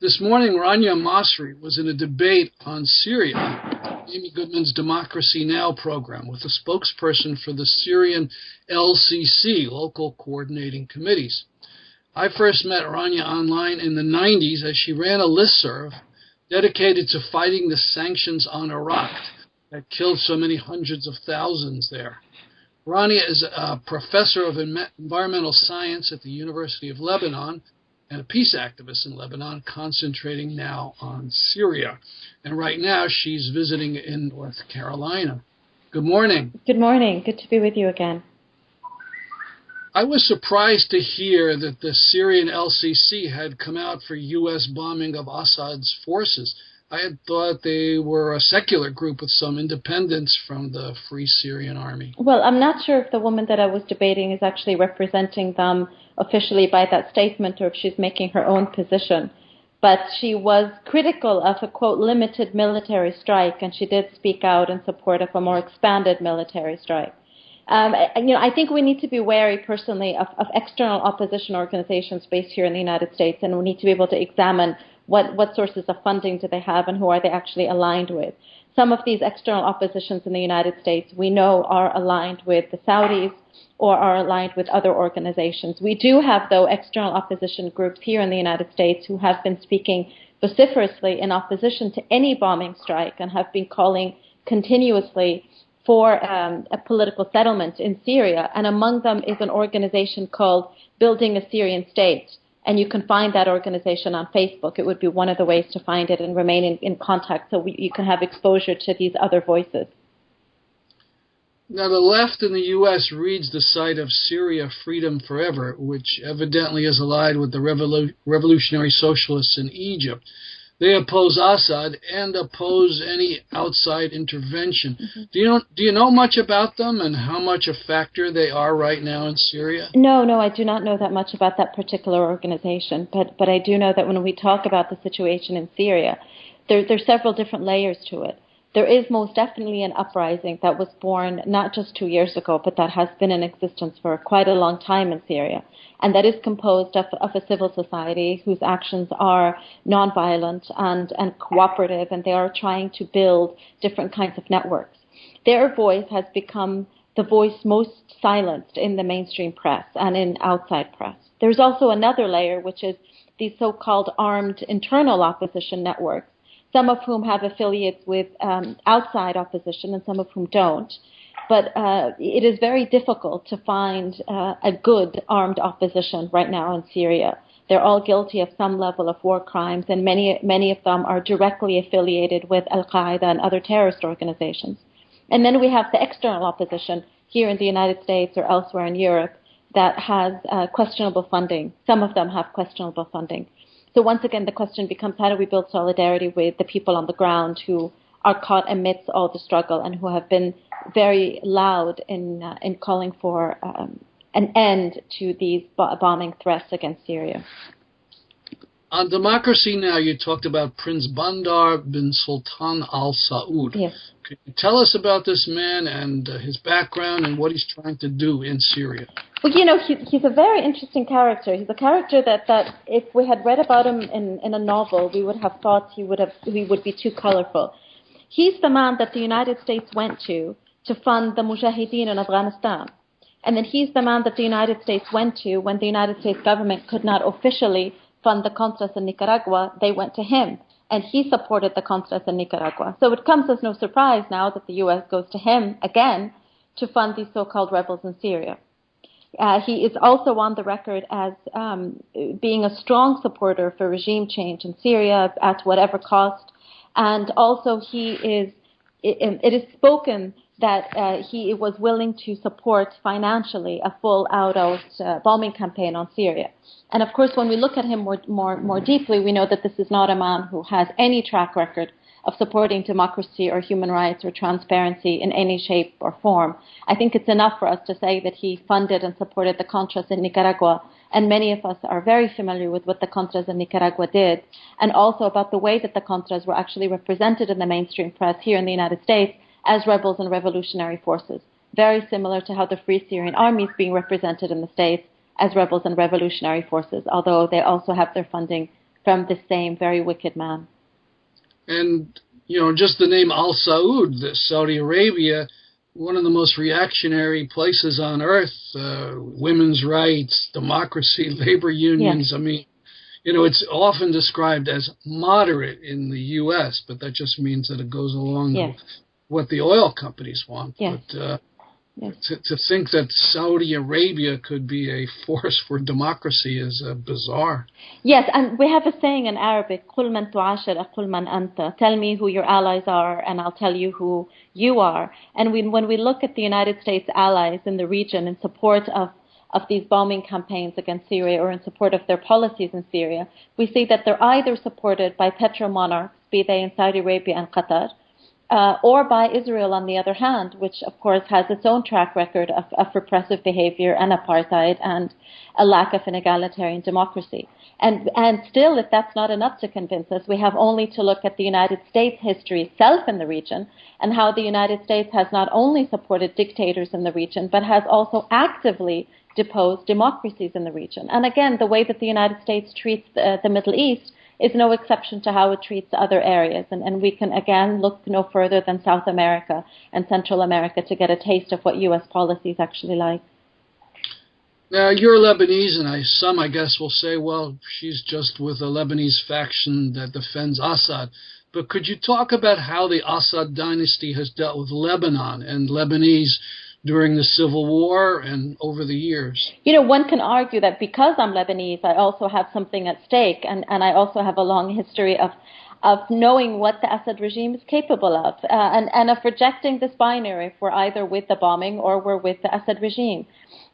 This morning, Rania Masri was in a debate on Syria, Amy Goodman's Democracy Now! Program, with a spokesperson for the Syrian LCC, Local Coordinating Committees. I first met Rania online in the 90s as she ran a listserv dedicated to fighting the sanctions on Iraq that killed so many hundreds of thousands there. Rania is a professor of environmental science at the University of Lebanon and a peace activist in Lebanon, concentrating now on Syria. And right now she's visiting in North Carolina. Good morning. Good morning. Good to be with you again. I was surprised to hear that the Syrian LCC had come out for U.S. bombing of Assad's forces. I had thought they were a secular group with some independence from the Free Syrian Army. Well, I'm not sure if the woman that I was debating is actually representing them officially by that statement or if she's making her own position. But she was critical of a, quote, limited military strike, and she did speak out in support of a more expanded military strike. I think we need to be wary personally of external opposition organizations based here in the United States, and we need to be able to examine what sources of funding do they have and who are they actually aligned with. Some of these external oppositions in the United States we know are aligned with the Saudis or are aligned with other organizations. We do have, though, external opposition groups here in the United States who have been speaking vociferously in opposition to any bombing strike and have been calling continuously for a political settlement in Syria. And among them is an organization called Building a Syrian State. And you can find that organization on Facebook. It would be one of the ways to find it and remain in contact so you can have exposure to these other voices. Now, the left in the U.S. reads the site of Syria Freedom Forever, which evidently is allied with the revolutionary socialists in Egypt. They oppose Assad and oppose any outside intervention. Mm-hmm. Do you know much about them and how much a factor they are right now in Syria? No, I do not know that much about that particular organization. But I do know that when we talk about the situation in Syria, there's several different layers to it. There is most definitely an uprising that was born not just 2 years ago, but that has been in existence for quite a long time in Syria. And that is composed of a civil society whose actions are nonviolent and cooperative, and they are trying to build different kinds of networks. Their voice has become the voice most silenced in the mainstream press and in outside press. There's also another layer, which is these so-called armed internal opposition networks, some of whom have affiliates with outside opposition and some of whom don't. But it is very difficult to find a good armed opposition right now in Syria. They're all guilty of some level of war crimes, and many of them are directly affiliated with Al-Qaeda and other terrorist organizations. And then we have the external opposition here in the United States or elsewhere in Europe that has questionable funding. Some of them have questionable funding. So once again, the question becomes, how do we build solidarity with the people on the ground who are caught amidst all the struggle and who have been very loud in calling for an end to these bombing threats against Syria. On Democracy Now! You talked about Prince Bandar bin Sultan Al Saud. Yes. Can you tell us about this man and his background and what he's trying to do in Syria? Well, he's a very interesting character. He's a character that if we had read about him in a novel, we would have thought he would be too colorful. He's the man that the United States went to fund the Mujahideen in Afghanistan. And then he's the man that the United States went to when the United States government could not officially fund the Contras in Nicaragua. They went to him, and he supported the Contras in Nicaragua. So it comes as no surprise now that the U.S. goes to him again to fund these so-called rebels in Syria. He is also on the record as being a strong supporter for regime change in Syria at whatever cost. And also it is spoken that he was willing to support financially a full-out bombing campaign on Syria. And of course, when we look at him more deeply, we know that this is not a man who has any track record of supporting democracy or human rights or transparency in any shape or form. I think it's enough for us to say that he funded and supported the Contras in Nicaragua, and many of us are very familiar with what the Contras in Nicaragua did, and also about the way that the Contras were actually represented in the mainstream press here in the United States as rebels and revolutionary forces, very similar to how the Free Syrian Army is being represented in the States as rebels and revolutionary forces, although they also have their funding from the same very wicked man. And, just the name Al Saud, Saudi Arabia, one of the most reactionary places on earth, women's rights, democracy, labor unions. Yes. I mean, it's often described as moderate in the U.S., but that just means that it goes along with what the oil companies want. Yes. But to think that Saudi Arabia could be a force for democracy is bizarre. Yes, and we have a saying in Arabic, قُلْ مَنْ تُعَاشِرْ أَقُلْ مَنْ أَنْتَ. Tell me who your allies are, and I'll tell you who you are. And when we look at the United States allies in the region in support of these bombing campaigns against Syria or in support of their policies in Syria, we see that they're either supported by petro-monarchs, be they in Saudi Arabia and Qatar, or by Israel, on the other hand, which, of course, has its own track record of repressive behavior and apartheid and a lack of an egalitarian democracy. And still, if that's not enough to convince us, we have only to look at the United States' history itself in the region and how the United States has not only supported dictators in the region, but has also actively deposed democracies in the region. And again, the way that the United States treats the Middle East is no exception to how it treats other areas. And we can, again, look no further than South America and Central America to get a taste of what U.S. policy is actually like. Now, you're Lebanese, and some, I guess, will say, well, she's just with a Lebanese faction that defends Assad. But could you talk about how the Assad dynasty has dealt with Lebanon and Lebanese during the Civil War and over the years? One can argue that because I'm Lebanese, I also have something at stake, and I also have a long history of knowing what the Assad regime is capable of, and of rejecting this binary if we're either with the bombing or we're with the Assad regime.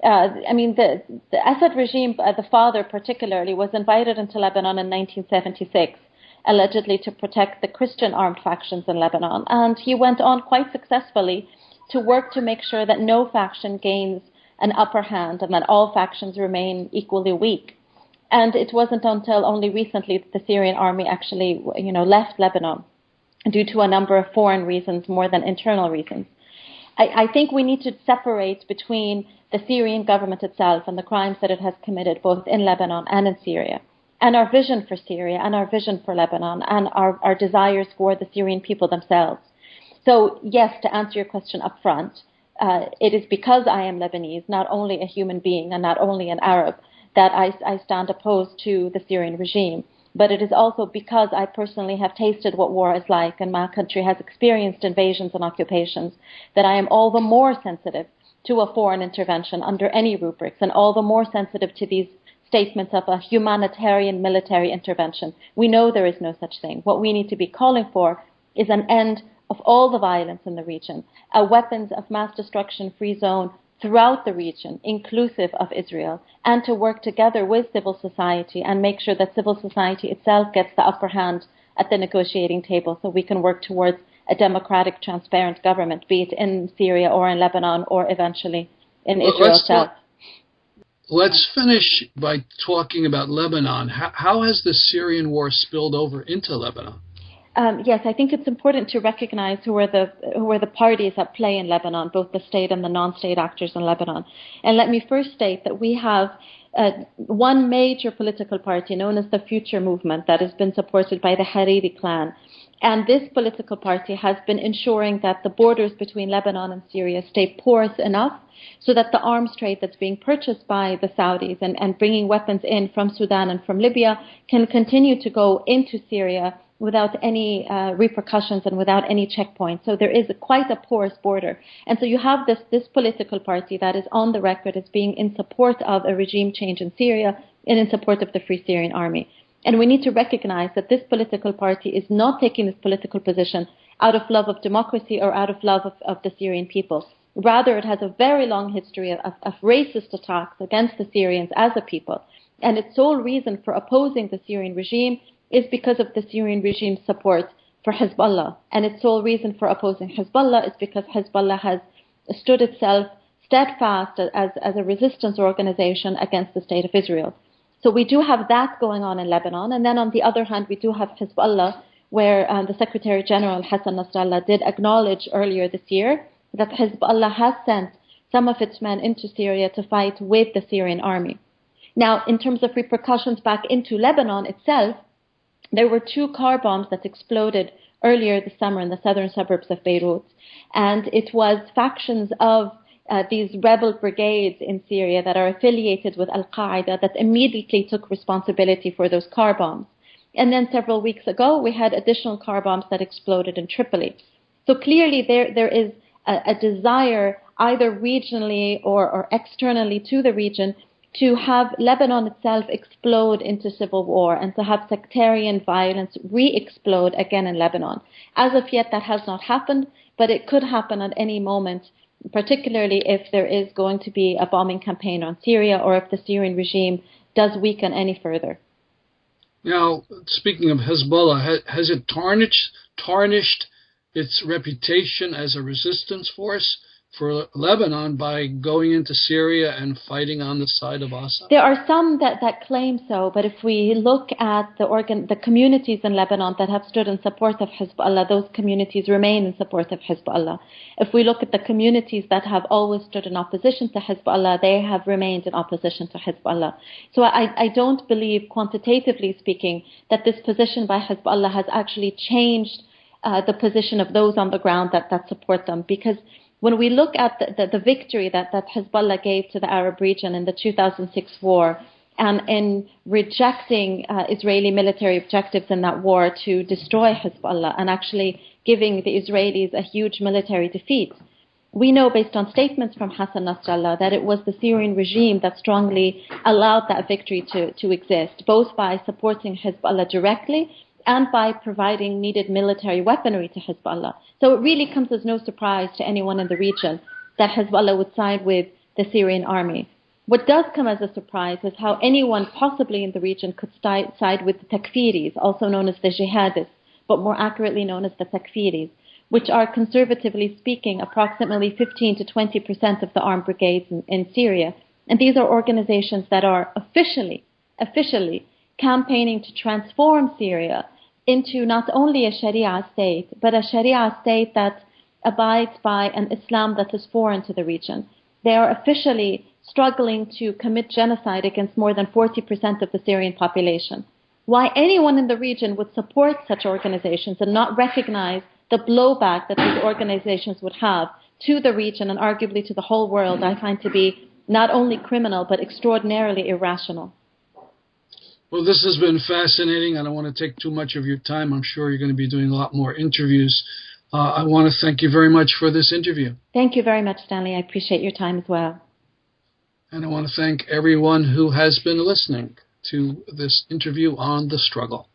The Assad regime, the father particularly, was invited into Lebanon in 1976, allegedly to protect the Christian armed factions in Lebanon, and he went on quite successfully to work to make sure that no faction gains an upper hand and that all factions remain equally weak. And it wasn't until only recently that the Syrian army actually, left Lebanon due to a number of foreign reasons more than internal reasons. I think we need to separate between the Syrian government itself and the crimes that it has committed both in Lebanon and in Syria, and our vision for Syria and our vision for Lebanon and our desires for the Syrian people themselves. So, yes, to answer your question up front, it is because I am Lebanese, not only a human being and not only an Arab, that I stand opposed to the Syrian regime. But it is also because I personally have tasted what war is like, and my country has experienced invasions and occupations, that I am all the more sensitive to a foreign intervention under any rubrics, and all the more sensitive to these statements of a humanitarian military intervention. We know there is no such thing. What we need to be calling for is an end of all the violence in the region, a weapons of mass destruction free zone throughout the region, inclusive of Israel, and to work together with civil society and make sure that civil society itself gets the upper hand at the negotiating table so we can work towards a democratic, transparent government, be it in Syria or in Lebanon or eventually in Israel itself. Let's finish by talking about Lebanon. How has the Syrian war spilled over into Lebanon? Yes, I think it's important to recognize who are the parties at play in Lebanon, both the state and the non-state actors in Lebanon. And let me first state that we have one major political party known as the Future Movement that has been supported by the Hariri clan. And this political party has been ensuring that the borders between Lebanon and Syria stay porous enough so that the arms trade that's being purchased by the Saudis and bringing weapons in from Sudan and from Libya can continue to go into Syria without any repercussions and without any checkpoints. So there is quite a porous border. And so you have this political party that is on the record as being in support of a regime change in Syria and in support of the Free Syrian Army. And we need to recognize that this political party is not taking this political position out of love of democracy or out of love of the Syrian people. Rather, it has a very long history of racist attacks against the Syrians as a people. And its sole reason for opposing the Syrian regime is because of the Syrian regime's support for Hezbollah. And its sole reason for opposing Hezbollah is because Hezbollah has stood itself steadfast as a resistance organization against the state of Israel. So we do have that going on in Lebanon. And then on the other hand, we do have Hezbollah, where the Secretary General Hassan Nasrallah did acknowledge earlier this year that Hezbollah has sent some of its men into Syria to fight with the Syrian army. Now, in terms of repercussions back into Lebanon itself, there were 2 car bombs that exploded earlier this summer in the southern suburbs of Beirut. And it was factions of these rebel brigades in Syria that are affiliated with Al-Qaeda that immediately took responsibility for those car bombs. And then several weeks ago, we had additional car bombs that exploded in Tripoli. So clearly there is a desire either regionally or externally to the region to have Lebanon itself explode into civil war and to have sectarian violence re-explode again in Lebanon. As of yet, that has not happened, but it could happen at any moment, particularly if there is going to be a bombing campaign on Syria or if the Syrian regime does weaken any further. Now, speaking of Hezbollah, has it tarnished its reputation as a resistance force for Lebanon by going into Syria and fighting on the side of Assad? There are some that claim so, but if we look at the communities in Lebanon that have stood in support of Hezbollah, those communities remain in support of Hezbollah. If we look at the communities that have always stood in opposition to Hezbollah, they have remained in opposition to Hezbollah. So I don't believe, quantitatively speaking, that this position by Hezbollah has actually changed the position of those on the ground that support them, because when we look at the victory that Hezbollah gave to the Arab region in the 2006 war, and in rejecting Israeli military objectives in that war to destroy Hezbollah and actually giving the Israelis a huge military defeat, we know based on statements from Hassan Nasrallah that it was the Syrian regime that strongly allowed that victory to exist, both by supporting Hezbollah directly and by providing needed military weaponry to Hezbollah. So it really comes as no surprise to anyone in the region that Hezbollah would side with the Syrian army. What does come as a surprise is how anyone possibly in the region could side with the Takfiris, also known as the jihadists, but more accurately known as the Takfiris, which are, conservatively speaking, approximately 15 to 20% of the armed brigades in Syria. And these are organizations that are officially campaigning to transform Syria into not only a Sharia state, but a Sharia state that abides by an Islam that is foreign to the region. They are officially struggling to commit genocide against more than 40% of the Syrian population. Why anyone in the region would support such organizations and not recognize the blowback that these organizations would have to the region and arguably to the whole world, I find to be not only criminal, but extraordinarily irrational. Well, this has been fascinating. I don't want to take too much of your time. I'm sure you're going to be doing a lot more interviews. I want to thank you very much for this interview. Thank you very much, Stanley. I appreciate your time as well. And I want to thank everyone who has been listening to this interview on The Struggle.